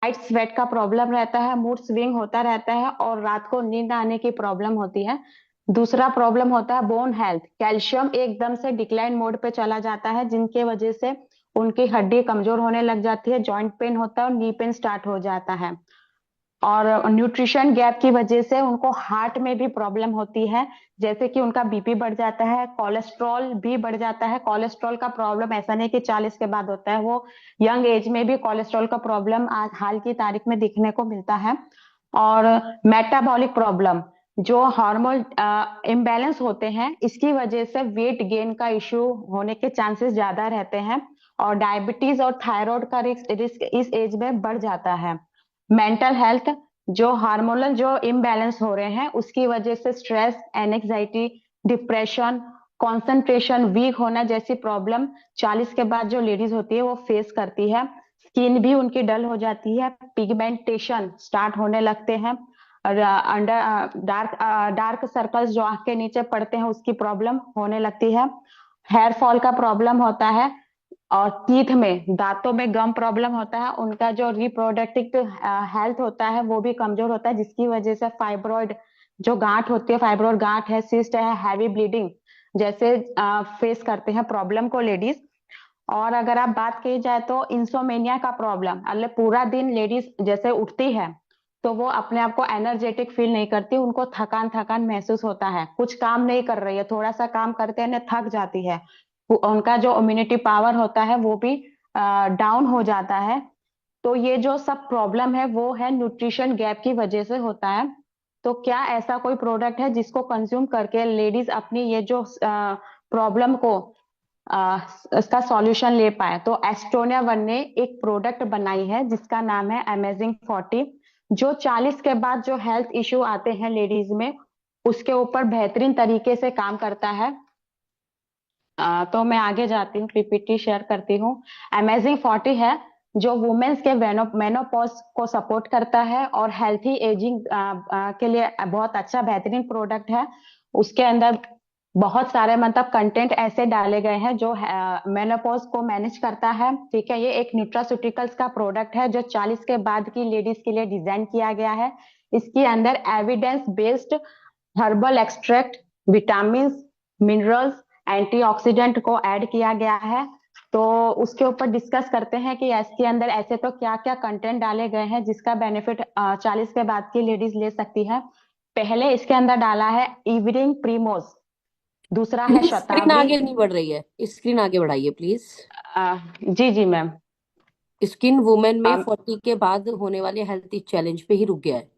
Night sweat का problem रहता है, मूड स्विंग होता रहता है और रात को नींद आने की प्रॉब्लम होती है। दूसरा प्रॉब्लम होता है बोन हेल्थ, कैल्शियम एकदम से डिक्लाइन मोड पे चला जाता है, जिनके वजह से उनकी हड्डी कमजोर होने लग जाती है, जॉइंट पेन होता है और नी पेन स्टार्ट हो जाता है। और न्यूट्रिशन गैप की वजह से उनको हार्ट में भी प्रॉब्लम होती है, जैसे कि उनका बीपी बढ़ जाता है, कोलेस्ट्रॉल भी बढ़ जाता है। कोलेस्ट्रॉल का प्रॉब्लम ऐसा नहीं कि 40 के बाद होता है, वो यंग एज में भी कोलेस्ट्रॉल का प्रॉब्लम आज हाल की तारीख में दिखने को मिलता है। और मेटाबॉलिक प्रॉब्लम, जो हार्मोन इम्बैलेंस होते हैं, इसकी वजह से वेट गेन का इश्यू होने के चांसेस ज्यादा रहते हैं। और डायबिटीज और थायराइड का रिस्क इस एज में बढ़ जाता है। मेंटल हेल्थ, जो हार्मोनल जो इम्बैलेंस हो रहे हैं उसकी वजह से stress, anxiety, depression, concentration weak होना जैसी प्रॉब्लम 40 के बाद जो लेडीज होती है वो फेस करती है। स्किन भी उनकी डल हो जाती है, पिगमेंटेशन स्टार्ट होने लगते हैं, और अंडर डार्क डार्क सर्कल्स जो आंख के नीचे पड़ते हैं उसकी प्रॉब्लम होने लगती है। हेयर फॉल का प्रॉब्लम होता है, और टीथ में, दांतों में गम प्रॉब्लम होता है। उनका जो रिप्रोडक्टिव हेल्थ होता है वो भी कमजोर होता है, जिसकी वजह से फाइब्रॉइड जो गांठ होती है, फाइब्रॉइड गांठ है, सिस्ट है, हैवी ब्लीडिंग जैसे फेस करते हैं प्रॉब्लम को लेडीज। और अगर आप बात की जाए तो इंसोमेनिया का प्रॉब्लम, अल्ले पूरा दिन लेडीज जैसे उठती है तो वो अपने आप को एनर्जेटिक फील नहीं करती, उनको थकान थकान महसूस होता है, कुछ काम नहीं कर रही है, थोड़ा सा काम करते हैं ना थक जाती है। उनका जो इम्यूनिटी पावर होता है वो भी डाउन हो जाता है। तो ये जो सब प्रॉब्लम है वो है न्यूट्रिशन गैप की वजह से होता है। तो क्या ऐसा कोई प्रोडक्ट है जिसको कंज्यूम करके लेडीज अपनी ये जो प्रॉब्लम को आ, इसका सॉल्यूशन ले पाए? तो एस्टोनिया वन ने एक प्रोडक्ट बनाई है जिसका नाम है अमेजिंग 40, जो 40 के बाद जो हेल्थ इश्यू आते हैं लेडीज में उसके ऊपर बेहतरीन तरीके से काम करता है। तो मैं आगे जाती हूँ, पीपीटी शेयर करती हूँ। अमेजिंग 40 है जो वुमेन्स के मेनोपॉज को सपोर्ट करता है और हेल्थी एजिंग के लिए बहुत अच्छा बेहतरीन प्रोडक्ट है। उसके अंदर बहुत सारे मतलब कंटेंट ऐसे डाले गए हैं जो मेनोपॉज को मैनेज करता है। ठीक है, ये एक न्यूट्रास्यूटिकल्स का प्रोडक्ट है जो 40 के बाद की लेडीज के लिए डिजाइन किया गया है। इसके अंदर evidence based herbal extract, vitamin, minerals, antioxidant को ऐड किया गया है। तो उसके ऊपर डिस्कस करते हैं कि इसके अंदर ऐसे तो क्या क्या कंटेंट डाले गए हैं जिसका बेनिफिट 40 के बाद की लेडीज ले सकती है। पहले इसके अंदर डाला है इवनिंग प्रीमोज, दूसरा है प्लीज स्क्रीन शतावरी। आगे नहीं बढ़ रही है, स्क्रीन आगे बढ़ाइए प्लीज। जी जी मैम। स्किन वुमेन में 40 के बाद होने वाले हेल्थ चैलेंज पे ही रुक गया है।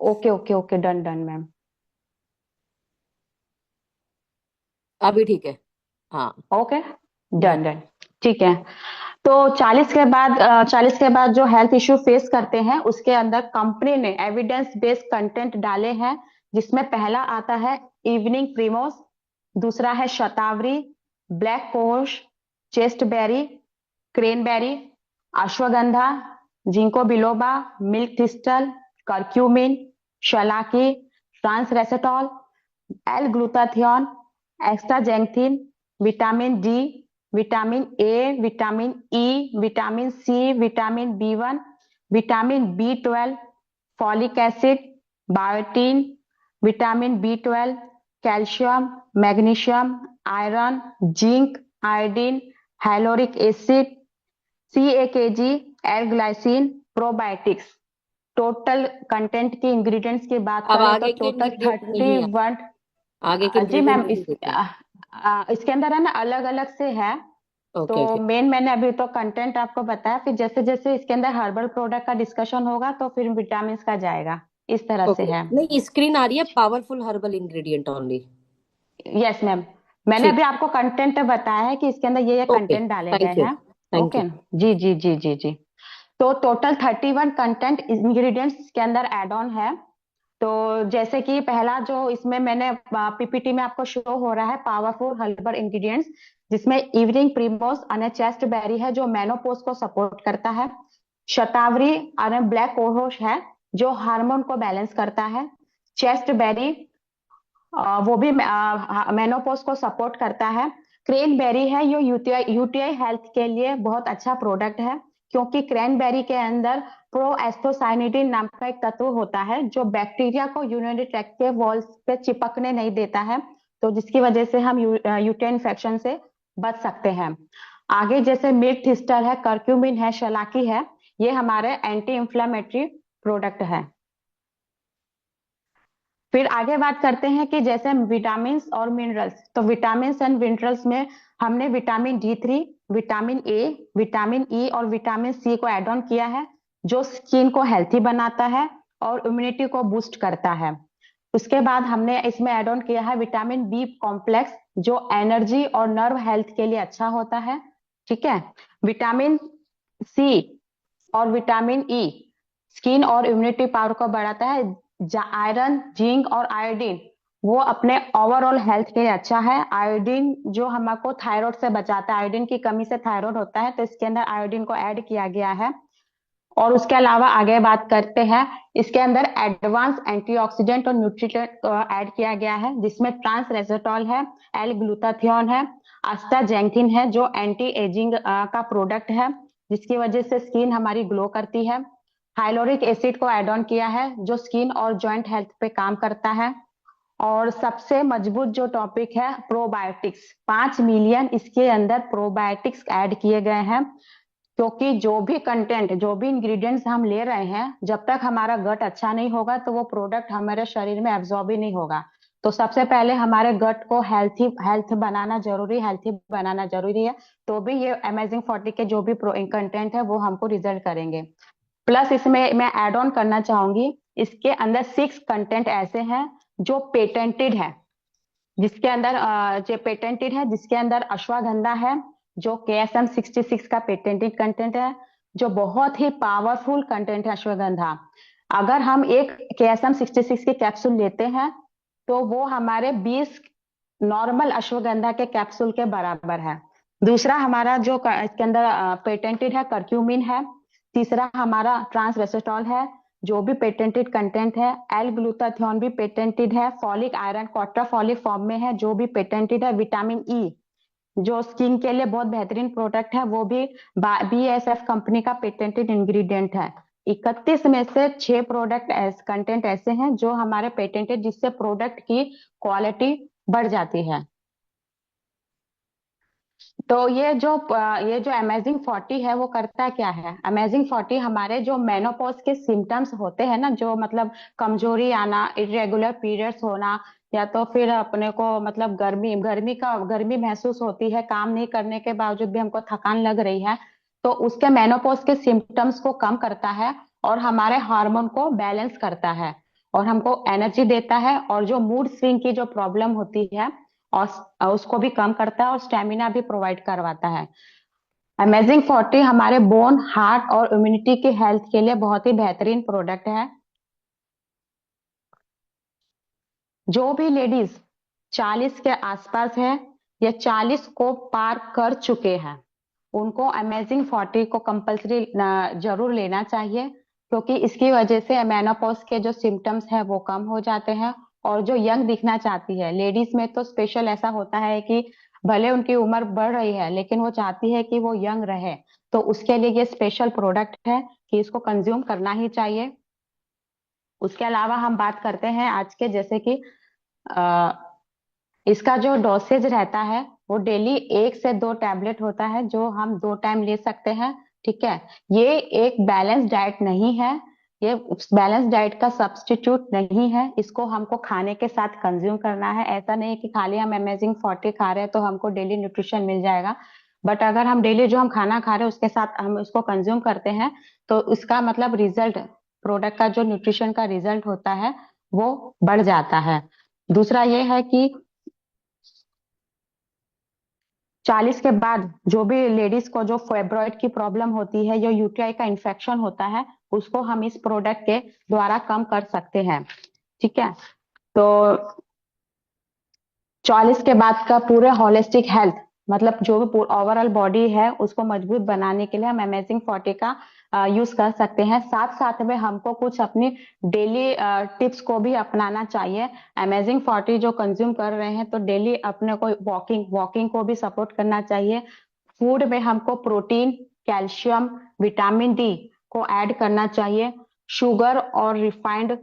Okay okay okay, done done ma'am. अभी ठीक है। हाँ। ओके, हम्म। डन डन, ठीक है। तो 40 के बाद जो हेल्थ इश्यू फेस करते हैं उसके अंदर कंपनी ने एविडेंस बेस्ड कंटेंट डाले हैं, जिसमें पहला आता है इवनिंग प्रीमोस, दूसरा है shatavari, black cohosh, chasteberry, cranberry, ashwagandha, ginkgo biloba, milk thistle, curcumin, shallaki, trans resveratrol, L glutathione, astaxanthin, vitamin D, vitamin A, vitamin E, vitamin C, vitamin B 1, vitamin B 12, folic acid, biotin, vitamin B 12, calcium, magnesium, iron, zinc, iodine, hyaluronic acid, CAKG, L glycine, probiotics. Total content की ingredients की बात अब करें तो आगे के total ingredient thirty नहीं है। वन आगे के जी इंग्रेडिएंट मैम, नहीं देखे। इसके अंदर है ना अलग अलग से है। तो ओके ओके। मेन मैंने अभी तो कंटेंट आपको बताया, फिर जैसे जैसे इसके अंदर हर्बल प्रोडक्ट का डिस्कशन होगा तो फिर विटामिन का जाएगा, इस तरह से ओके, है। नहीं स्क्रीन आ रही है powerful herbal ingredient only. Yes ma'am, मैंने ठीक। अभी आपको कंटेंट बताया है कि इसके अंदर ये ओके, कंटेंट डाले गए थैंक यू। हैं। Thank okay, you. जी जी जी जी जी। तो टोटल 31 कंटेंट इंग्रेडिएंट्स के अंदर एड ऑन है। तो जैसे कि पहला जो इसमें मैंने पीपीटी में आपको शो हो रहा है पावरफुल हर्बल इंग्रेडिएंट्स, जिसमें इवनिंग प्रीमोस अने चेस्ट बेरी है जो मेनोपोज को सपोर्ट करता है, शतावरी अने ब्लैक कोहोश है जो हार्मोन को बैलेंस करता है, चेस्ट बेरी वो भी मेनोपोज को सपोर्ट करता है, क्रेन बेरी है, ये यूटीआई यूटीआई हेल्थ के लिए बहुत अच्छा प्रोडक्ट है, क्योंकि क्रैनबेरी के अंदर प्रोएस्थोसाइनिडिन नाम का एक तत्व होता है जो बैक्टीरिया को यूरिनरी ट्रैक्ट के वॉल्स पे चिपकने नहीं देता है, तो जिसकी वजह से हम यूरिन इन्फेक्शन से बच सकते हैं। आगे जैसे मिल्क थिस्टर है, करक्यूमिन है, शलाकी है, ये हमारे एंटी इंफ्लेमेटरी प्रोडक्ट है। फिर आगे बात करते हैं कि जैसे विटामिन और मिनरल्स, तो विटामिन एंड मिनरल्स में हमने vitamin D3, vitamin A, vitamin ई और विटामिन सी को एड ऑन किया है, जो स्किन को हेल्थी बनाता है और इम्यूनिटी को बूस्ट करता है। उसके बाद हमने इसमें एड ऑन किया है विटामिन बी कॉम्प्लेक्स, जो एनर्जी और नर्व हेल्थ के लिए अच्छा होता है। ठीक है। विटामिन सी और विटामिन ई स्किन और इम्यूनिटी पावर को बढ़ाता है। आयरन, जिंक और आयोडीन वो अपने ओवरऑल हेल्थ के लिए अच्छा है। आयोडीन जो हमको थायराइड से बचाता है, आयोडीन की कमी से थायराइड होता है, तो इसके अंदर आयोडीन को ऐड किया गया है। और उसके अलावा आगे बात करते हैं, इसके अंदर एडवांस एंटीऑक्सीडेंट और न्यूट्रिएंट ऐड किया गया है, जिसमें ट्रांस रेस्वेराट्रोल है, एल ग्लूटाथियोन है, आस्टाजेंथिन है जो एंटी एजिंग का प्रोडक्ट है, जिसकी वजह से स्किन हमारी ग्लो करती है। हाइलोरिक एसिड को एड ऑन किया है, जो स्किन और जॉइंट हेल्थ पे काम करता है। और सबसे मजबूत जो टॉपिक है प्रोबायोटिक्स, 5 मिलियन इसके अंदर प्रोबायोटिक्स ऐड किए गए हैं, क्योंकि जो भी कंटेंट, जो भी इंग्रेडिएंट्स हम ले रहे हैं, जब तक हमारा गट अच्छा नहीं होगा तो वो प्रोडक्ट हमारे शरीर में एब्जॉर्ब ही नहीं होगा। तो सबसे पहले हमारे गट को हेल्थ बनाना जरूरी, हेल्थी बनाना जरूरी है, तो भी ये अमेजिंग 40 के जो भी कंटेंट है वो हमको रिजल्ट करेंगे। प्लस इसमें मैं ऐड ऑन करना चाहूंगी, इसके अंदर 6 कंटेंट ऐसे हैं जो पेटेंटेड है, जिसके अंदर जो पेटेंटेड है, जिसके अंदर अश्वगंधा है, जो KSM 66 का पेटेंटेड कंटेंट है, जो बहुत ही पावरफुल कंटेंट है अश्वगंधा। अगर हम एक KSM 66 की कैप्सूल लेते हैं तो वो हमारे 20 नॉर्मल अश्वगंधा के कैप्सूल के बराबर है। दूसरा हमारा जो इसके अंदर पेटेंटेड है करक्यूमिन है। तीसरा हमारा ट्रांस रेस्वेराट्रोल है, जो भी पेटेंटेड कंटेंट है। एल ग्लूटाथियोन भी पेटेंटेड है, फॉलिक आयरन क्वाड्राफॉलिक फॉर्म में है, जो भी पेटेंटेड है। विटामिन ई जो स्किन के लिए बहुत बेहतरीन प्रोडक्ट है, वो भी BASF कंपनी का पेटेंटेड इंग्रेडिएंट है। 31 में से 6 प्रोडक्ट कंटेंट ऐसे हैं जो हमारे पेटेंटेड, जिससे प्रोडक्ट की क्वालिटी बढ़ जाती है। तो ये जो अमेजिंग 40 है वो करता क्या है? अमेजिंग 40 हमारे जो मेनोपॉज के सिम्टम्स होते हैं ना, जो मतलब कमजोरी आना, इरेगुलर पीरियड्स होना, या तो फिर अपने को मतलब गर्मी महसूस होती है, काम नहीं करने के बावजूद भी हमको थकान लग रही है, तो उसके मेनोपॉज के सिम्टम्स को कम करता है और हमारे हार्मोन को बैलेंस करता है और हमको एनर्जी देता है, और जो मूड स्विंग की जो प्रॉब्लम होती है और उसको भी कम करता है और स्टेमिना भी प्रोवाइड करवाता है। अमेजिंग 40 हमारे बोन, हार्ट और इम्यूनिटी की हेल्थ के लिए बहुत ही बेहतरीन प्रोडक्ट है। जो भी लेडीज 40 के आसपास है या 40 को पार कर चुके हैं, उनको अमेजिंग 40 को कंपल्सरी जरूर लेना चाहिए, क्योंकि इसकी वजह से मेनोपॉज के जो सिम्टम्स है वो कम हो जाते हैं। और जो यंग दिखना चाहती है लेडीज में, तो स्पेशल ऐसा होता है कि भले उनकी उम्र बढ़ रही है लेकिन वो चाहती है कि वो यंग रहे, तो उसके लिए ये स्पेशल प्रोडक्ट है कि इसको कंज्यूम करना ही चाहिए। उसके अलावा हम बात करते हैं आज के, जैसे कि अ, इसका जो डोसेज रहता है वो डेली 1 से 2 टैबलेट होता है, जो हम 2 टाइम ले सकते हैं। ठीक है। ये एक बैलेंस डाइट नहीं है, ये बैलेंस डाइट का सब्स्टिट्यूट नहीं है, इसको हमको खाने के साथ कंज्यूम करना है। ऐसा नहीं कि खाली हम अमेजिंग 40 खा रहे हैं तो हमको डेली न्यूट्रिशन मिल जाएगा, बट अगर हम डेली जो हम खाना खा रहे हैं उसके साथ हम इसको कंज्यूम करते हैं, तो इसका मतलब रिजल्ट, प्रोडक्ट का जो न्यूट्रिशन का रिजल्ट होता है वो बढ़ जाता है। दूसरा ये है कि 40 के बाद जो भी लेडीज को जो फाइब्रॉइड की प्रॉब्लम होती है, जो यूटीआई का इन्फेक्शन होता है, उसको हम इस प्रोडक्ट के द्वारा कम कर सकते हैं। ठीक है। तो 40 के बाद का पूरे होलिस्टिक हेल्थ, मतलब जो भी ओवरऑल बॉडी है उसको मजबूत बनाने के लिए हम अमेजिंग 40 का यूज कर सकते हैं। साथ साथ में हमको कुछ अपनी डेली टिप्स को भी अपनाना चाहिए। अमेजिंग 40 जो कंज्यूम कर रहे हैं तो डेली अपने को वॉकिंग वॉकिंग को भी सपोर्ट करना चाहिए। फूड में हमको प्रोटीन, कैल्शियम, विटामिन डी को ऐड करना चाहिए। शुगर और रिफाइंड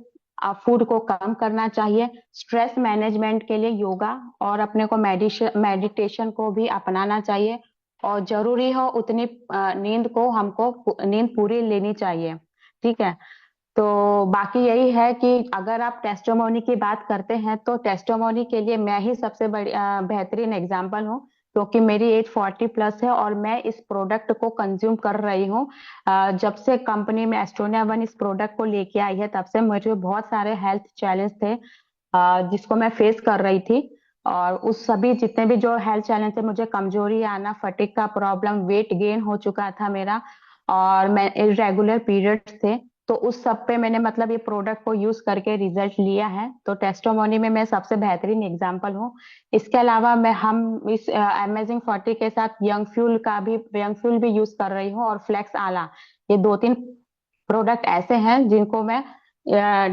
फूड को कम करना चाहिए। स्ट्रेस मैनेजमेंट के लिए योगा और अपने को मेडिटेशन को भी अपनाना चाहिए। और जरूरी हो उतनी नींद को हमको नींद पूरी लेनी चाहिए। ठीक है। तो बाकी यही है कि अगर आप टेस्टिमोनी की बात करते हैं तो टेस्टिमोनी के लिए मैं ही सबसे बड़ी बेहतरीन एग्जाम्पल हूँ, क्योंकि मेरी एज 40+ है और मैं इस प्रोडक्ट को कंज्यूम कर रही हूँ। जब से कंपनी में एस्टोनिया वन इस प्रोडक्ट को लेके आई है, तब से मुझे बहुत सारे हेल्थ चैलेंज थे जिसको मैं फेस कर रही थी। और उस सभी जितने भी जो हेल्थ चैलेंज थे, मुझे कमजोरी आना, फटीग का प्रॉब्लम, वेट गेन हो चुका था मेरा, और मैं इरेगुलर पीरियड्स थे। तो उस सब पे मैंने मतलब ये प्रोडक्ट को यूज करके रिजल्ट लिया है। तो टेस्टोमोनी में मैं सबसे बेहतरीन एग्जांपल हूँ। इसके अलावा मैं हम इस अमेजिंग 40 के साथ यंग फ्यूल भी यूज कर रही हूँ, और फ्लेक्स आला। ये 2-3 प्रोडक्ट ऐसे हैं जिनको मैं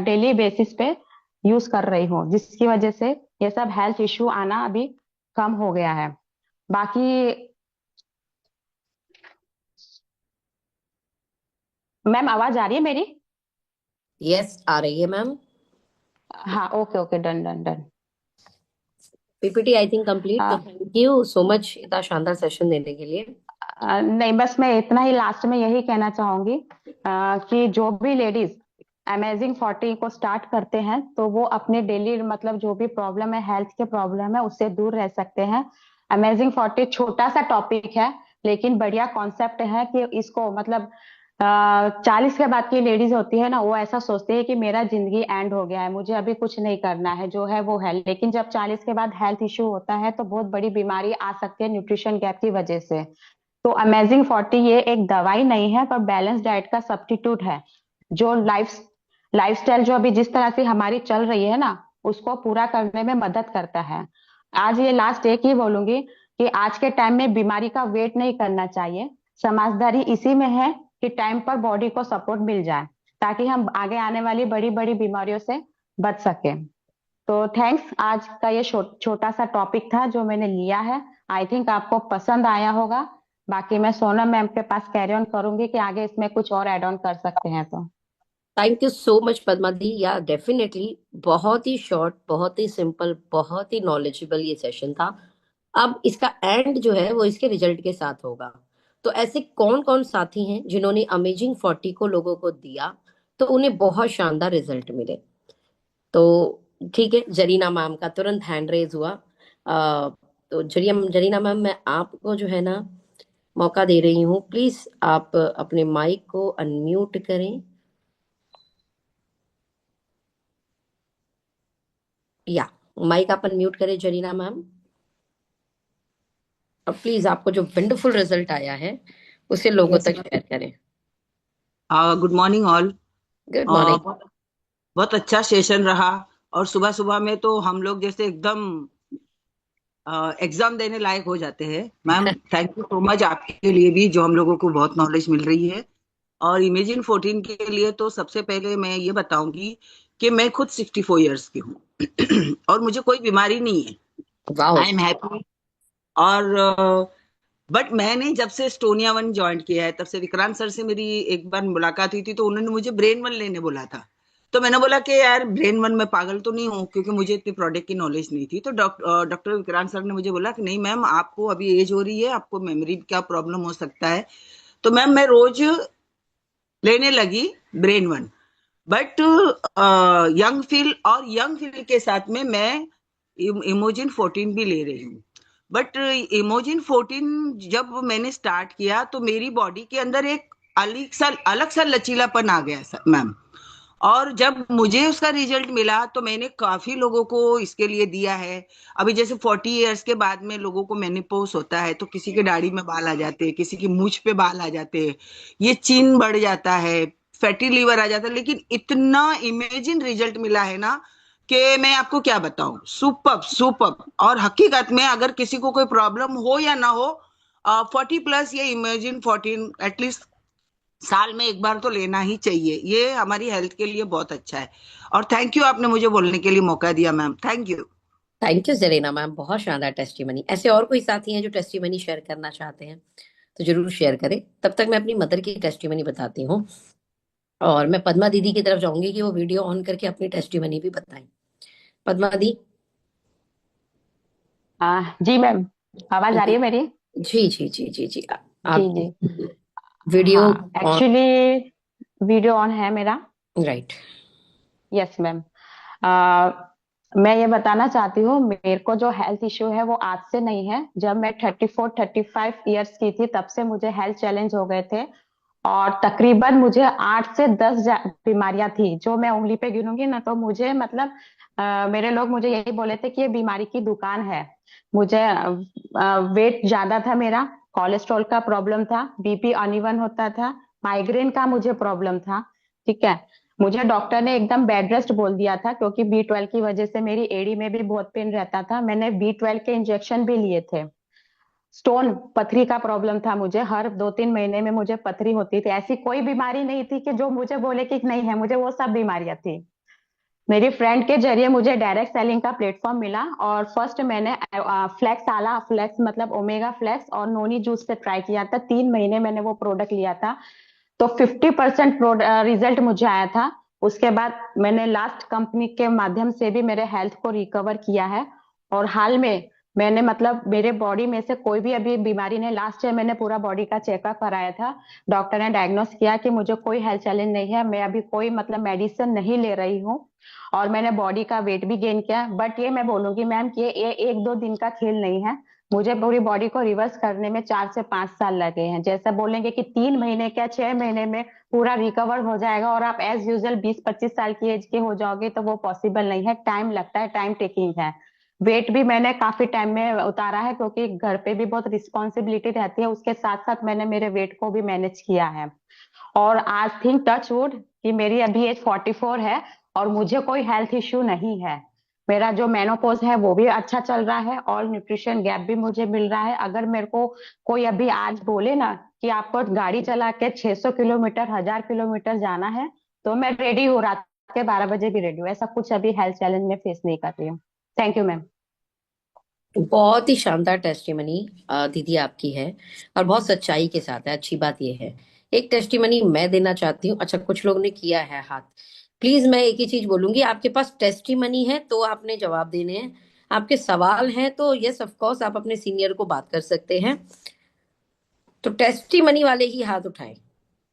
डेली बेसिस पे यूज कर रही हूँ, जिसकी वजह से ये सब हेल्थ इश्यू आना अभी कम हो गया है। बाकी मैम आवाज आ रही है मेरी? यस, आ रही है मैम। हाँ, okay okay, done done done. PPT I think complete, तो थैंक यू सो मच इतना शानदार सेशन देने के लिए। नहीं, बस मैं इतना ही लास्ट में यही कहना चाहूंगी कि जो भी लेडीज अमेजिंग 40 को स्टार्ट करते हैं, तो वो अपने डेली मतलब जो भी प्रॉब्लम है, हेल्थ के प्रॉब्लम है, उससे दूर रह सकते हैं। अमेजिंग 40 छोटा सा टॉपिक है, लेकिन बढ़िया कॉन्सेप्ट है कि इसको मतलब 40 के बाद की लेडीज होती है ना, वो ऐसा सोचती है कि मेरा जिंदगी एंड हो गया है, मुझे अभी कुछ नहीं करना है, जो है वो है। लेकिन जब 40 के बाद हेल्थ इश्यू होता है तो बहुत बड़ी बीमारी आ सकती है न्यूट्रिशन गैप की वजह से। तो अमेजिंग 40 ये एक दवाई नहीं है, पर बैलेंस डाइट का सब्स्टिट्यूट है, जो लाइफस्टाइल जो अभी जिस तरह से हमारी चल रही है ना, उसको पूरा करने में मदद करता है। आज ये लास्ट एक ही बोलूंगी कि आज के टाइम में बीमारी का वेट नहीं करना चाहिए। समझदारी इसी में है कि टाइम पर बॉडी को सपोर्ट मिल जाए, ताकि हम आगे आने वाली बड़ी बड़ी बीमारियों से बच सके। तो थैंक्स, आज का ये छोटा सा टॉपिक था जो मैंने लिया है। आई थिंक आपको पसंद आया होगा। बाकी मैं सोनम मैम के पास कैरी ऑन करूंगी कि आगे इसमें कुछ और ऐड ऑन कर सकते हैं तो। Thank you so much Padma दी, या डेफिनेटली बहुत ही शॉर्ट, बहुत ही सिंपल, बहुत ही नॉलेजेबल ये सेशन था। अब इसका एंड जो है वो इसके रिजल्ट के साथ होगा। तो ऐसे कौन कौन साथी हैं जिन्होंने अमेजिंग 40 को लोगों को दिया, तो उन्हें बहुत शानदार रिजल्ट मिले? तो ठीक है, जरीना मैम का तुरंत हैंड रेज हुआ। तो जरीना मैम, मैं आपको जो है ना मौका दे रही हूँ, प्लीज आप अपने माइक को अनम्यूट करें। या माइक आप अनम्यूट करें जरीना मैम। और प्लीज आपको जो वंडरफुल रिजल्ट आया है उसे लोगों यस तक शेयर करें। Good morning all. Good morning. बहुत बहुत अच्छा सेशन रहा। और सुबह सुबह में तो हम लोग जैसे एकदम एग्जाम देने लायक हो जाते हैं। Ma'am thank you so much, आपके लिए भी जो हम लोगों को बहुत नॉलेज मिल रही है। और इमेजिन 14 के लिए तो सबसे पहले मैं ये बताऊंगी कि मैं खुद 64 ईयर्स की हूँ और मुझे कोई बीमारी नहीं है। वाओ। I am happy. और बट मैंने जब से स्टोनिया वन ज्वाइन किया है, तब से विक्रांत सर से मेरी एक बार मुलाकात हुई थी, तो उन्होंने मुझे ब्रेन वन लेने बोला था। तो मैंने बोला कि यार ब्रेन वन में पागल तो नहीं हूँ, क्योंकि मुझे इतनी प्रोडक्ट की नॉलेज नहीं थी। तो डॉक्टर विक्रांत सर ने मुझे बोला कि नहीं मैम, आपको अभी एज हो रही है, आपको मेमोरी का प्रॉब्लम हो सकता है। तो मैम मैं रोज लेने लगी brain one. But young feel के साथ में मैं इमोजिन 14 भी ले रही हूँ। बट इमोजिन 14 जब मैंने स्टार्ट किया तो मेरी बॉडी के अंदर एक अलग सा लचीलापन आ गया मैम। और जब मुझे उसका रिजल्ट मिला तो मैंने काफी लोगों को इसके लिए दिया है। अभी जैसे 40 इयर्स के बाद में लोगों को मेनिपोज होता है, तो किसी के दाढ़ी में बाल आ जाते हैं, किसी की मूछ पे बाल आ जाते हैं, ये चिन बढ़ जाता है, फैटी लीवर आ जाता है। लेकिन इतना इमेजिन रिजल्ट मिला है ना कि मैं आपको क्या बताऊं, सुपर सुपर। और हकीकत में अगर किसी को कोई प्रॉब्लम हो या ना हो, 40+ ये इमेजिन 14 एटलीस्ट साल में एक बार तो लेना ही चाहिए। ये हमारी हेल्थ के लिए बहुत अच्छा है। और थैंक यू, आपने मुझे बोलने के लिए मौका दिया ma'am. Thank you. Thank you Zarina ma'am, बहुत शानदार टेस्टिमनी। ऐसे और कोई साथी हैं जो टेस्टिमनी शेयर करना चाहते हैं? तो जरूर शेयर करें। तब तक मैं अपनी मदर की टेस्टिमनी बताती हूँ, और मैं पद्मा दीदी की तरफ जाऊंगी कि वो वीडियो ऑन करके अपनी टेस्टिमनी भी बताएं। पद्मा दी। जी मैम, आवाज आ रही है मेरी? जी जी जी जी जी, जी आप जी। वीडियो हाँ, ऑन। एक्चुअली वीडियो ऑन है मेरा। राइट। Yes ma'am. मैं ये बताना चाहती हूँ, मेरे को जो हेल्थ इश्यू है वो आज से नहीं है। जब मैं 34-35 ईयर्स की थी तब से मुझे हेल्थ चैलेंज हो गए थे। और तकरीबन मुझे 8 से 10 बीमारियां थी, जो मैं उंगली पे गिनूंगी ना तो मुझे मतलब मेरे लोग मुझे यही बोले थे कि ये बीमारी की दुकान है। मुझे वेट ज्यादा था मेरा, कोलेस्ट्रॉल का प्रॉब्लम था, बीपी अनइवन होता था, माइग्रेन का मुझे प्रॉब्लम था। ठीक है। मुझे डॉक्टर ने एकदम बेड रेस्ट बोल दिया था, क्योंकि B12 की वजह से मेरी एड़ी में भी बहुत पेन रहता था। मैंने B12 के इंजेक्शन भी लिए थे। स्टोन पथरी का प्रॉब्लम था मुझे, हर 2-3 महीने में मुझे पथरी होती थी। ऐसी कोई बीमारी नहीं थी कि जो मुझे बोले कि नहीं है, मुझे वो सब बीमारियां थी। मेरी फ्रेंड के जरिए मुझे डायरेक्ट सेलिंग का प्लेटफॉर्म मिला, और फर्स्ट मैंने फ्लेक्स आला फ्लेक्स मतलब ओमेगा फ्लेक्स और नोनी जूस से ट्राई किया था। 3 महीने मैंने वो प्रोडक्ट लिया था, तो 50% रिजल्ट मुझे आया था। उसके बाद मैंने लास्ट कंपनी के माध्यम से भी मेरे हेल्थ को रिकवर किया है। और हाल में मैंने मतलब मेरे बॉडी में से कोई भी अभी बीमारी नहीं। लास्ट ईयर मैंने पूरा बॉडी का चेकअप कराया था। डॉक्टर ने डायग्नोस किया कि मुझे कोई हेल्थ चैलेंज नहीं है, मैं अभी कोई मतलब मेडिसिन नहीं ले रही हूँ। और मैंने बॉडी का वेट भी गेन किया। बट ये मैं बोलूंगी मैम कि ये 1-2 दिन का खेल नहीं है। मुझे पूरी बॉडी को रिवर्स करने में 4 से 5 साल लगे हैं। जैसा बोलेंगे कि 3 महीने क्या 6 महीने में पूरा रिकवर हो जाएगा और आप एज यूजल 20-25 साल की एज के हो जाओगे, तो वो पॉसिबल नहीं है। टाइम लगता है, टाइम टेकिंग है। वेट भी मैंने काफी टाइम में उतारा है, क्योंकि घर पे भी बहुत रिस्पॉन्सिबिलिटी रहती है, उसके साथ साथ मैंने मेरे वेट को भी मैनेज किया है। और आज थिंक टच वुड कि मेरी अभी एज 44 है और मुझे कोई हेल्थ इश्यू नहीं है। मेरा जो मेनोपॉज है वो भी अच्छा चल रहा है, और न्यूट्रिशन गैप भी मुझे मिल रहा है। अगर मेरे को कोई अभी आज बोले ना कि आपको गाड़ी चला के 600 किलोमीटर 1000 किलोमीटर जाना है, तो मैं रेडी हूँ, रात के 12 बजे भी रेडी हूँ। ऐसा कुछ अभी हेल्थ चैलेंज में फेस नहीं कर रही हूँ। Thank you ma'am. बहुत ही शानदार टेस्टिमनी दीदी आपकी है, और बहुत सच्चाई के साथ है। अच्छी बात यह है। एक टेस्टिमनी मैं देना चाहती हूँ। अच्छा, कुछ लोग ने किया है हाथ। प्लीज मैं एक ही चीज बोलूंगी, आपके पास टेस्टिमनी है तो आपने जवाब देने हैं। आपके सवाल हैं तो यस ऑफ कोर्स आप अपने सीनियर को बात कर सकते हैं। तो टेस्टिमनी वाले ही हाथ उठाएं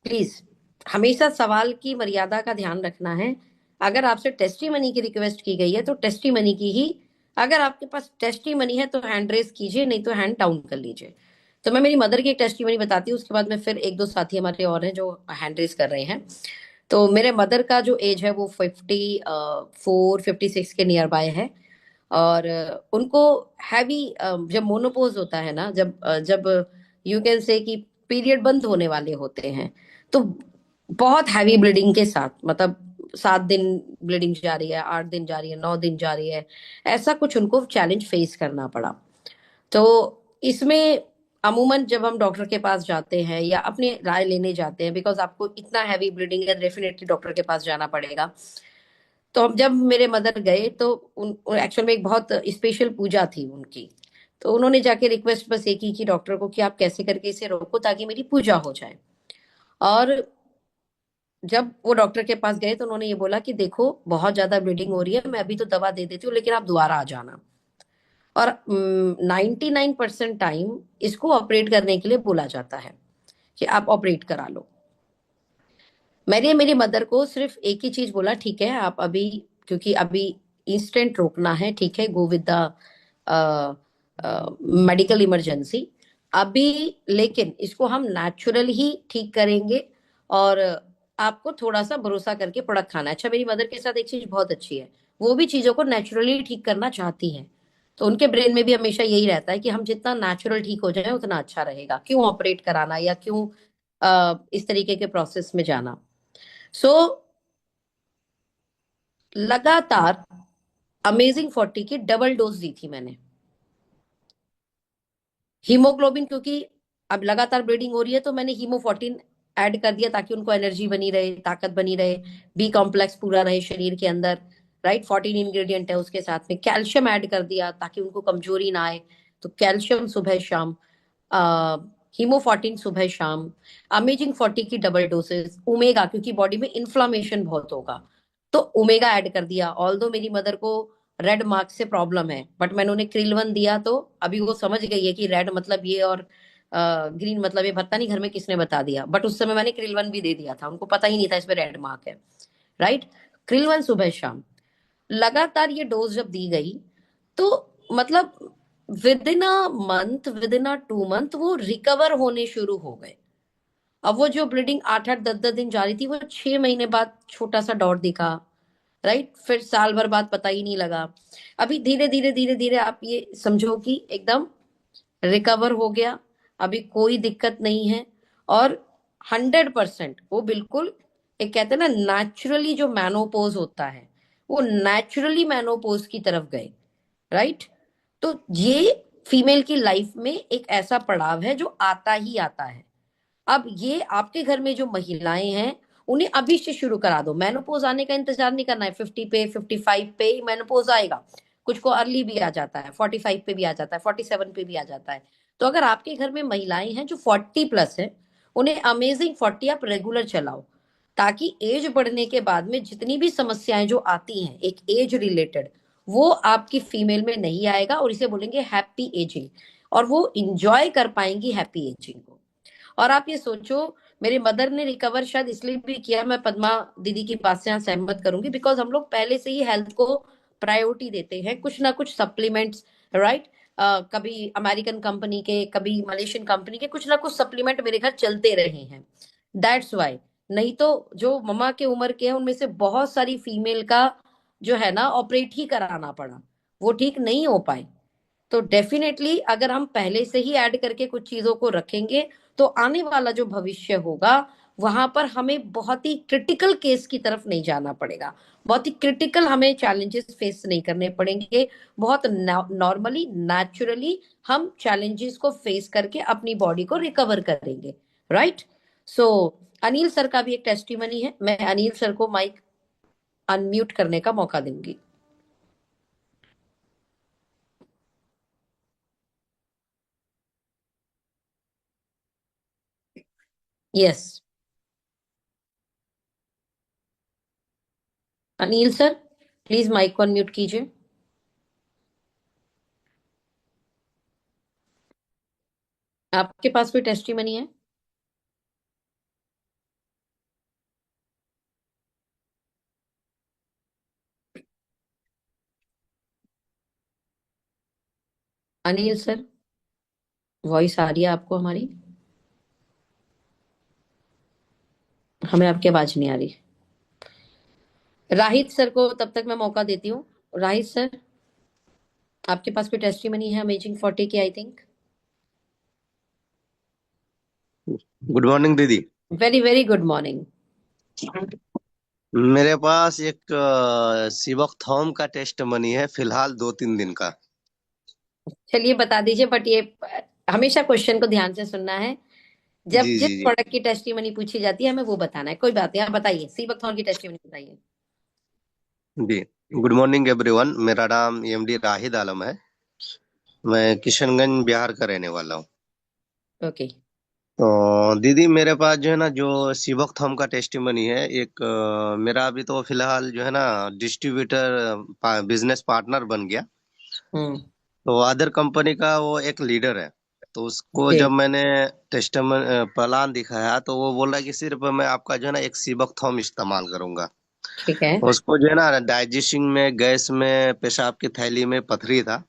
प्लीज। हमेशा सवाल की मर्यादा का ध्यान रखना है। अगर आपसे टेस्टिमनी की रिक्वेस्ट की गई है तो टेस्टिमनी की ही। अगर आपके पास टेस्टिमनी है तो हैंड रेस कीजिए, नहीं तो हैंड डाउन कर लीजिए। तो मैं मेरी मदर की एक टेस्टिमनी बताती हूँ, उसके बाद में फिर एक दो साथी हमारे और हैं जो हैंड रेस कर रहे हैं। तो मेरे मदर का जो एज है वो 54-56 के नियर बाय है। और उनको हैवी, जब मोनोपोज होता है ना, जब यू कैन से कि पीरियड बंद होने वाले होते हैं, तो बहुत हैवी ब्लीडिंग के साथ, मतलब 7 दिन ब्लीडिंग जा रही है, 8 दिन जा रही है, 9 दिन जा रही है, ऐसा कुछ उनको चैलेंज फेस करना पड़ा। तो इसमें अमूमन जब हम डॉक्टर के पास जाते हैं या अपनी राय लेने जाते हैं, बिकॉज आपको इतना हैवी ब्लीडिंग है, डेफिनेटली डॉक्टर के पास जाना पड़ेगा। तो हम जब मेरे मदर गए तो उन एक्चुअल में एक बहुत स्पेशल पूजा थी उनकी। तो उन्होंने जाके रिक्वेस्ट बस एक ही की डॉक्टर को कि आप कैसे करके इसे रोको ताकि मेरी पूजा हो जाए। और जब वो डॉक्टर के पास गए तो उन्होंने ये बोला कि देखो बहुत ज्यादा ब्लीडिंग हो रही है, मैं अभी तो दवा दे देती हूँ लेकिन आप दोबारा आ जाना। और 99% टाइम इसको ऑपरेट करने के लिए बोला जाता है कि आप ऑपरेट करा लो। मैंने मेरी मदर को सिर्फ एक ही चीज बोला, ठीक है आप अभी, क्योंकि अभी इंस्टेंट रोकना है, ठीक है go with the medical emergency अभी, लेकिन इसको हम नेचुरल ही ठीक करेंगे। और आपको थोड़ा सा भरोसा करके प्रोडक्ट खाना है। अच्छा, मेरी मदर के साथ एक चीज बहुत अच्छी है, वो भी चीजों को नेचुरली ठीक करना चाहती हैं। तो उनके ब्रेन में भी हमेशा यही रहता है कि हम जितना नेचुरल ठीक हो जाए उतना अच्छा रहेगा, क्यों ऑपरेट कराना या क्यों इस तरीके के प्रोसेस में जाना। सो लगातार अमेजिंग 40 की डबल डोज दी थी मैंने। हीमोग्लोबिन, क्योंकि अब लगातार ब्लीडिंग हो रही है तो मैंने हीमो 14 ऐड कर दिया ताकि उनको एनर्जी बनी रहे, ताकत बनी रहे, बी कॉम्प्लेक्स पूरा रहे शरीर के अंदर। राइट, 14 इंग्रेडिएंट है उसके साथ में। कैल्शियम ऐड कर दिया ताकि उनको कमजोरी ना आए, तो कैल्शियम सुबह शाम। हीमो 14 सुबह शाम, अमेजिंग 40 की डबल डोसेस, ओमेगा क्योंकि बॉडी में इन्फ्लामेशन बहुत होगा तो ओमेगा ऐड कर दिया। ऑल दो मेरी मदर को रेड मार्क से प्रॉब्लम है बट मैंने उन्हें क्रिल 1 दिया तो अभी वो समझ गई है कि रेड मतलब ये और ग्रीन मतलब ये, पता नहीं घर में किसने बता दिया, बट उस समय मैंने क्रिल 1 भी दे दिया था, उनको पता ही नहीं था इस पे रेड मार्क है। राइट, क्रिल 1 सुबह शाम लगातार ये डोज जब दी गई तो मतलब with in a month, with in a 2 month वो रिकवर होने शुरू हो गए। अब वो जो ब्लीडिंग 8-8 10-10 दिन जा रही थी वो 6 महीने बाद छोटा सा डॉट दिखा। राइट, फिर साल भर बाद पता ही नहीं लगा। अभी धीरे धीरे धीरे धीरे आप ये समझो कि एकदम रिकवर हो गया, अभी कोई दिक्कत नहीं है। और 100% वो बिल्कुल, एक कहते हैं ना नेचुरली जो मैनोपोज होता है वो नेचुरली मैनोपोज की तरफ गए। राइट, तो ये फीमेल की लाइफ में एक ऐसा पड़ाव है जो आता ही आता है। अब ये आपके घर में जो महिलाएं हैं उन्हें अभी से शुरू करा दो, मेनोपोज आने का इंतजार नहीं करना है। 50 पे 55 पे मेनोपोज आएगा, कुछ को अर्ली भी आ जाता है, 45 पे भी आ जाता है, 47 पे भी आ जाता है। तो अगर आपके घर में महिलाएं हैं जो 40+ है, उन्हें अमेजिंग 40 आप रेगुलर चलाओ, ताकि एज बढ़ने के बाद में जितनी भी समस्याएं जो आती हैं एक एज रिलेटेड, वो आपकी फीमेल में नहीं आएगा और इसे बोलेंगे हैप्पी एजिंग, और वो इंजॉय कर पाएंगी हैप्पी एजिंग को। और आप ये सोचो, मेरे मदर ने रिकवर शायद इसलिए भी किया, मैं पद्मा दीदी की बात से यहाँ सहमत करूंगी, बिकॉज हम लोग पहले से ही हेल्थ को प्रायोरिटी देते हैं, कुछ ना कुछ सप्लीमेंट्स। राइट, कभी अमेरिकन कंपनी के, कभी मलेशियन कंपनी के, कुछ ना कुछ सप्लीमेंट मेरे घर चलते रहे हैं। That's why. नहीं तो जो मम्मा के उम्र के हैं उनमें से बहुत सारी फीमेल का जो है ना ऑपरेट ही कराना पड़ा, वो ठीक नहीं हो पाए। तो डेफिनेटली अगर हम पहले से ही ऐड करके कुछ चीजों को रखेंगे तो आने वाला जो भविष्य होगा वहां पर हमें बहुत ही क्रिटिकल केस की तरफ नहीं जाना पड़ेगा, बहुत ही क्रिटिकल हमें चैलेंजेस फेस नहीं करने पड़ेंगे, बहुत नॉर्मली नेचुरली हम चैलेंजेस को फेस करके अपनी बॉडी को रिकवर करेंगे। राइट, सो अनिल सर का भी एक टेस्टिमनी है, मैं अनिल सर को माइक अनम्यूट करने का मौका दूंगी। Yes, Anil sir please mic को अनम्यूट कीजिए। आपके पास कोई टेस्टिमनी है? अनिल सर, वॉइस आ रही है आपको हमारी? हमें आपकी आवाज नहीं आ रही। राहित सर को तब तक मैं मौका देती हूँ। राहित सर, आपके पास कोई टेस्टिमनी है अमेजिंग 40 की? I think. गुड मॉर्निंग दीदी। Very very good morning. मेरे पास एक सिवक थॉम का टेस्ट मनी है फिलहाल 2-3 दिन का। चलिए बता दीजिए, बट ये हमेशा क्वेश्चन को ध्यान से सुनना है, जी जब जिस जी जी प्रोडक्ट की टेस्टिमनी पूछी जाती है हमें वो बताना है। कोई बात नहीं, आप बताइए, सी बकथॉर्न की टेस्टिमनी बताइए। जी। गुड मॉर्निंग एवरीवन, मेरा नाम एमडी राहिद आलम है। मैं किशनगंज बिहार का रहने वाला हूँ। ओके। तो दीदी मेरे पास जो है ना जो सिवक थॉम का टेस्टिमनी है एक मेरा अभी तो फिलहाल जो है ना डिस्ट्रीब्यूटर बिजनेस पार्टनर बन गया। हम्म। तो अदर कंपनी का वो एक लीडर है। तो उसको जी। जब मैंने टेस्टमन प्लान दिखाया तो वो बोला कि सिर्फ मैं आपका जो है ना एक सीबक थॉम इस्तेमाल करूंगा। ठीक है। उसको जो है ना डाइजेस्टिंग में, गैस में, पेशाब की थैली में पथरी था।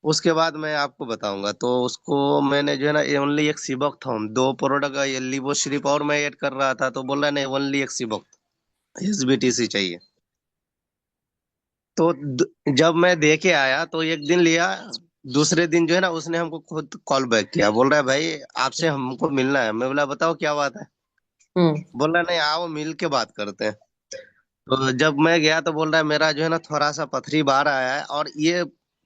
उसके बाद मैं आपको बताऊंगा। तो उसको मैंने जो है ना ओनली एक सीबक थॉम, 2 प्रोडक्ट ये लिवोसिरिप और मैं ऐड कर रहा था तो बोला नहीं ओनली एक सीबक एसबीटीसी चाहिए। तो जब मैं दे के आया तो एक दिन लिया, दूसरे दिन जो है ना उसने हमको खुद कॉल बैक किया, बोल रहा है भाई आपसे हमको मिलना है। मैं बोला बताओ क्या बात है। हम्म। बोल रहा नहीं आओ मिल के बात करते हैं। तो जब मैं गया तो बोल रहा है मेरा जो है ना थोड़ा सा पथरी बाहर आया है और ये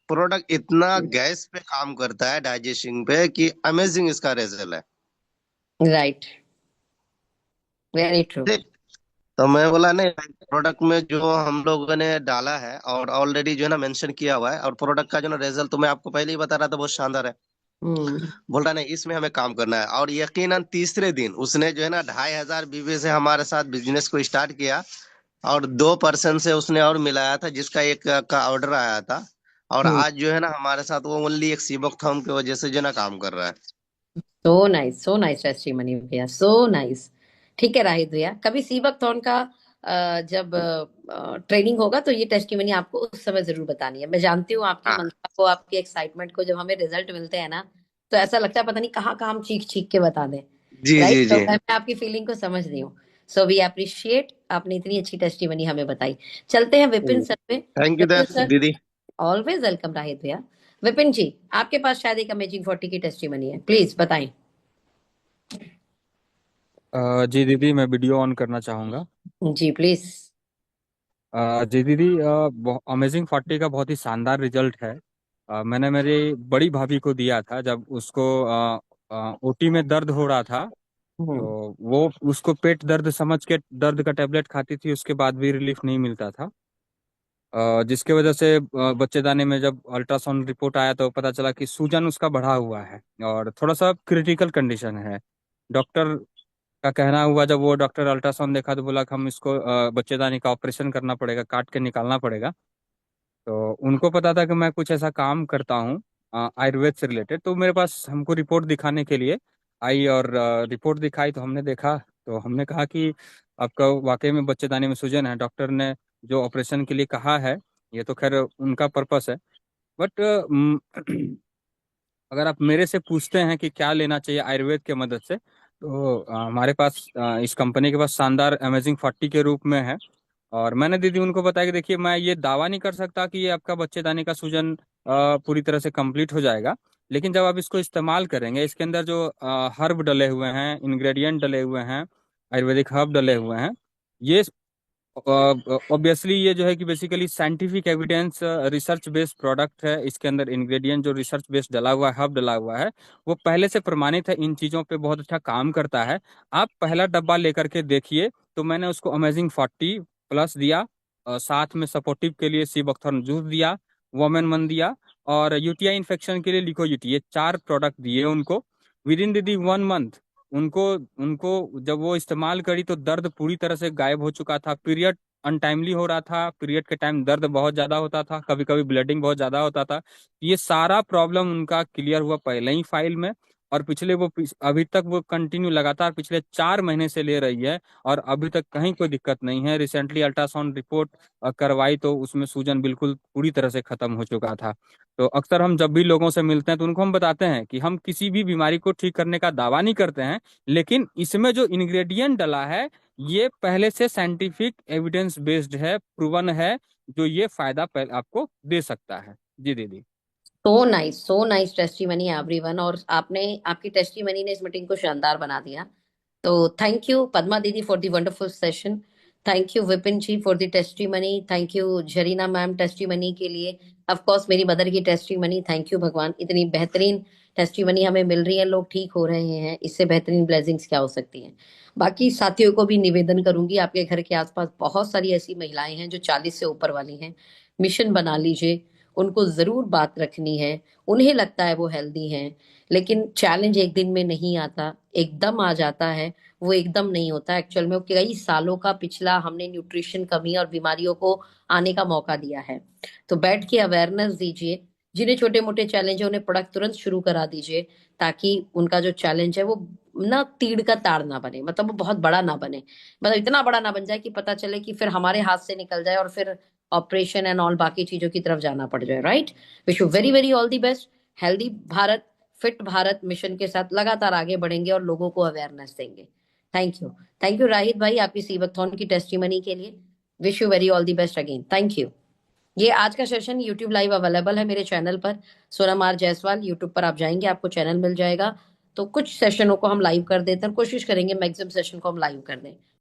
प्रोडक्ट इतना गैस पे काम करता है डाइजेशन पे कि अमेजिंग इसका रिजल्ट है। Right, very true. ठीक। तो मैं बोला नहीं, प्रोडक्ट में जो हम लोगों ने डाला है और ऑलरेडी जो है ना मेंशन किया हुआ है और प्रोडक्ट का जो ना रिजल्ट तो मैं आपको पहले ही बता रहा था बहुत शानदार है। बोल रहा नहीं इसमें हमें काम करना है। और यकीनन तीसरे दिन उसने जो है ना 2,500 बीवी से हमारे साथ बिजनेस को स्टार्ट किया। और 2 पर्सन से उसने और मिलाया था जिसका एक का ऑर्डर आया था। और हम्म। आज जो है ना हमारे साथ वो ओनली एक सीबक थॉर्म की वजह से जो है ना काम कर रहा है। सो नाइस टेस्टिमनी भैया, सो नाइस। ठीक है राहित भैया, कभी सीबक थॉर्न का जब ट्रेनिंग होगा तो ये टेस्टिमनी आपको उस समय जरूर बतानी है। मैं जानती हूँ आपकी हाँ मनसा को, आपकी एक्साइटमेंट को, जब हमें रिजल्ट मिलते हैं ना तो ऐसा लगता है पता नहीं कहाँ कहाँ हम चीख चीख के बता दें। जी राइट, जी तो जी। मैं आपकी फीलिंग को समझ रही हूँ। सो वी अप्रिशिएट, आपने इतनी अच्छी टेस्टिमनी हमें बताई। चलते हैं विपिन सर पे। थैंक यू विपिन सर, दीदी। ऑलवेज वेलकम राहित भैया। विपिन जी, आपके पास शायद एक अमेजिंग 40 की टेस्टिमनी है, प्लीज बताएं। जी दीदी, मैं वीडियो ऑन करना चाहूँगा। जी प्लीज। जी दीदी, अमेजिंग 40 का बहुत ही शानदार रिजल्ट है। मैंने मेरी बड़ी भाभी को दिया था जब उसको ओटी में दर्द हो रहा था। हम्म। तो वो उसको पेट दर्द समझ के दर्द का टेबलेट खाती थी, उसके बाद भी रिलीफ नहीं मिलता था। जिसके वजह से बच्चेदानी में जब अल्ट्रासाउंड रिपोर्ट आया तो पता चला कि सूजन उसका बढ़ा हुआ है और थोड़ा सा क्रिटिकल कंडीशन है। डॉक्टर का कहना हुआ, जब वो डॉक्टर अल्ट्रासाउंड देखा तो बोला कि हम इसको बच्चेदानी का ऑपरेशन करना पड़ेगा, काट के निकालना पड़ेगा। तो उनको पता था कि मैं कुछ ऐसा काम करता हूँ आयुर्वेद से रिलेटेड, तो मेरे पास हमको रिपोर्ट दिखाने के लिए आई। और रिपोर्ट दिखाई तो हमने देखा, तो हमने कहा कि आपका वाकई में बच्चेदानी में सूजन है। डॉक्टर ने जो ऑपरेशन के लिए कहा है, ये तो खैर उनका पर्पस है। बट अगर आप मेरे से पूछते हैं कि क्या लेना चाहिए आयुर्वेद के मदद से, तो हमारे पास इस कंपनी के पास शानदार अमेजिंग 40 के रूप में है। और मैंने दीदी उनको बताया कि देखिए, मैं ये दावा नहीं कर सकता कि ये आपका बच्चेदानी का सूजन पूरी तरह से कंप्लीट हो जाएगा। लेकिन जब आप इसको इस्तेमाल करेंगे, इसके अंदर जो हर्ब डले हुए हैं, इंग्रेडिएंट डले हुए हैं, आयुर्वेदिक हर्ब डले हुए हैं, ये ऑब्वियसली ये जो है कि basically scientific evidence research based product है। इसके अंदर इंग्रेडिएंट जो रिसर्च बेस्ड डला हुआ है, हब डला हुआ है, वो पहले से प्रमाणित है, इन चीज़ों पे बहुत अच्छा काम करता है। आप पहला डब्बा लेकर के देखिए। तो मैंने उसको अमेजिंग 40 प्लस दिया, साथ में सपोर्टिव के लिए सी बकथॉर्न जूस दिया, वोमेन मन दिया, और यूटीआई इन्फेक्शन के लिए लिको यूटी, ये 4 प्रोडक्ट दिए उनको। विद इन दीदी 1 मंथ उनको उनको जब वो इस्तेमाल करी तो दर्द पूरी तरह से गायब हो चुका था। पीरियड अनटाइमली हो रहा था, पीरियड के टाइम दर्द बहुत ज्यादा होता था, कभी कभी ब्लीडिंग बहुत ज्यादा होता था। ये सारा प्रॉब्लम उनका क्लियर हुआ पहले ही फाइल में। और अभी तक वो कंटिन्यू लगातार पिछले 4 महीने से ले रही है, और अभी तक कहीं कोई दिक्कत नहीं है। रिसेंटली अल्ट्रासाउंड रिपोर्ट करवाई तो उसमें सूजन बिल्कुल पूरी तरह से खत्म हो चुका था। तो अक्सर हम जब भी लोगों से मिलते हैं तो उनको हम बताते हैं कि हम किसी भी बीमारी को ठीक करने का दावा नहीं करते हैं, लेकिन इसमें जो इंग्रेडिएंट डला है ये पहले से साइंटिफिक एविडेंस बेस्ड है, प्रूवन है, जो ये फायदा आपको दे सकता है। जी दीदी। So nice testimony everyone. और आपने, आपकी टेस्टिमनी ने इस मीटिंग को शानदार बना दिया। तो थैंक यू पद्मा दीदी for the wonderful session. Thank you Vipin ji for the testimony. Thank you Zarina ma'am testimony के लिए। ऑफ कोर्स मेरी मदर की टेस्टिमनी। थैंक यू भगवान, इतनी बेहतरीन टेस्टिमनी हमें मिल रही है, लोग ठीक हो रहे हैं, इससे बेहतरीन ब्लेसिंग्स क्या हो सकती हैं। बाकी साथियों को भी निवेदन करूंगी, आपके घर के आसपास बहुत सारी ऐसी महिलाएं हैं जो 40 से ऊपर वाली हैं, मिशन बना लीजिए। उनको जरूर बात रखनी है। उन्हें लगता है वो हेल्दी हैं, लेकिन चैलेंज एक दिन में नहीं आता, एकदम आ जाता है। वो एकदम नहीं होता एक्चुअल में, वो कई सालों का पिछला हमने न्यूट्रिशन कमी और बीमारियों को आने का मौका दिया है। तो बैठ के अवेयरनेस दीजिए। जिन्हें छोटे मोटे चैलेंज है उन्हें प्रोडक्ट तुरंत शुरू करा दीजिए, ताकि उनका जो चैलेंज है वो ना तीड़ का ताड़ ना बने, मतलब वो बहुत बड़ा ना बने, मतलब इतना बड़ा ना बन जाए कि पता चले कि फिर हमारे हाथ से निकल जाए और फिर ऑपरेशन एंड ऑल बाकी चीजों की तरफ जाना पड़ जाए। Right, wish you very very all the best. Healthy Bharat, fit Bharat mission के साथ लगातार आगे बढ़ेंगे और लोगों को अवेयरनेस देंगे। Thank you. थैंक यू राहित भाई आपकी सीबकथॉन की टेस्टिमनी के लिए। Wish you very all the best again, thank you. ये आज का सेशन यूट्यूब लाइव अवेलेबल है मेरे चैनल पर, सोनम आर जायसवाल। यूट्यूब पर आप जाएंगे आपको चैनल मिल जाएगा। तो कुछ सेशनों को हम लाइव कर देते हैं, कोशिश करेंगे मैक्सिमम सेशन को हम लाइव कर दें।